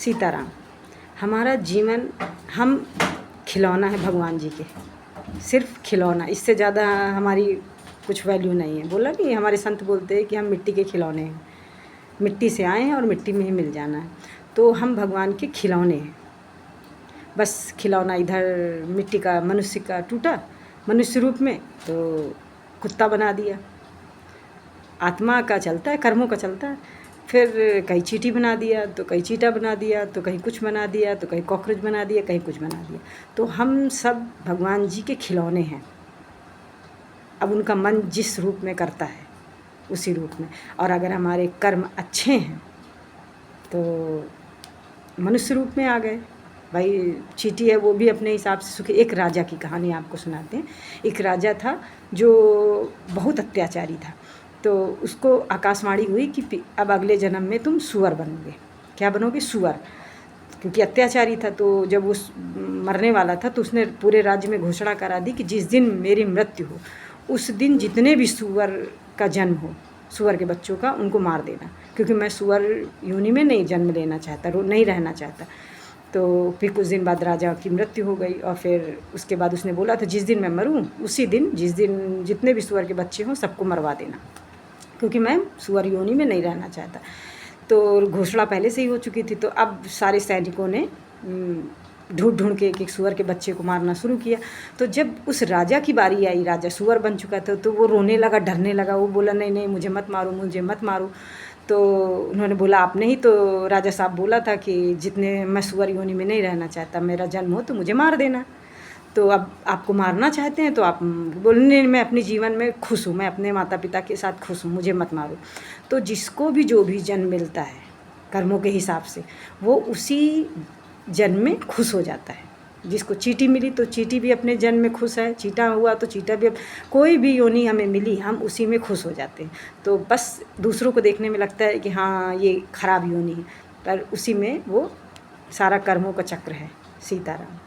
सीताराम। हमारा जीवन हम खिलौना है भगवान जी के, सिर्फ खिलौना, इससे ज़्यादा हमारी कुछ वैल्यू नहीं है। बोला नहीं, हमारे संत बोलते हैं कि हम मिट्टी के खिलौने हैं, मिट्टी से आए हैं और मिट्टी में ही मिल जाना है। तो हम भगवान के खिलौने हैं। बस खिलौना इधर मिट्टी का मनुष्य का टूटा मनुष्य रूप में तो कुत्ता बना दिया, आत्मा का चलता है, कर्मों का चलता है। फिर कहीं चींटी बना दिया तो कहीं चींटा बना दिया तो कहीं कुछ बना दिया तो कहीं कॉकरोच बना दिया, कहीं कुछ बना दिया। तो हम सब भगवान जी के खिलौने हैं। अब उनका मन जिस रूप में करता है उसी रूप में। और अगर हमारे कर्म अच्छे हैं तो मनुष्य रूप में आ गए। भाई चींटी है वो भी अपने हिसाब से सुखी। एक राजा की कहानी आपको सुनाते हैं। एक राजा था जो बहुत अत्याचारी था, तो उसको आकाशवाणी हुई कि अब अगले जन्म में तुम सुअर बनोगे। क्या बनोगे? सुअर। क्योंकि अत्याचारी था, तो जब वो मरने वाला था तो उसने पूरे राज्य में घोषणा करा दी कि जिस दिन मेरी मृत्यु हो उस दिन जितने भी सुअर का जन्म हो, सुअर के बच्चों का, उनको मार देना, क्योंकि मैं सुअर योनि में नहीं जन्म लेना चाहता, नहीं रहना चाहता। तो फिर कुछ दिन बाद राजा की मृत्यु हो गई और फिर उसके बाद उसने बोला था जिस दिन मैं मरूं उसी दिन, जिस दिन जितने भी सुअर के बच्चे हों सबको मरवा देना, क्योंकि मैं सुअर योनि में नहीं रहना चाहता। तो घोषणा पहले से ही हो चुकी थी। तो अब सारे सैनिकों ने ढूंढ ढूंढ के एक एक सुअर के बच्चे को मारना शुरू किया। तो जब उस राजा की बारी आई, राजा सुअर बन चुका था, तो वो रोने लगा, डरने लगा। वो बोला नहीं नहीं मुझे मत मारो, मुझे मत मारो। तो उन्होंने बोला आपने ही तो राजा साहब बोला था कि जितने मैं सुअर योनि में नहीं रहना चाहता, मेरा जन्म हो तो मुझे मार देना। तो अब आपको मारना चाहते हैं तो आप बोलने, मैं अपने जीवन में खुश हूँ, मैं अपने माता पिता के साथ खुश हूँ, मुझे मत मारो। तो जिसको भी जो भी जन्म मिलता है कर्मों के हिसाब से, वो उसी जन्म में खुश हो जाता है। जिसको चींटी मिली तो चींटी भी अपने जन्म में खुश है, चींटा हुआ तो चींटा भी, कोई भी योनि हमें मिली हम उसी में खुश हो जाते हैं। तो बस दूसरों को देखने में लगता है कि हाँ ये खराब योनि है, पर उसी में वो सारा कर्मों का चक्र है। सीताराम।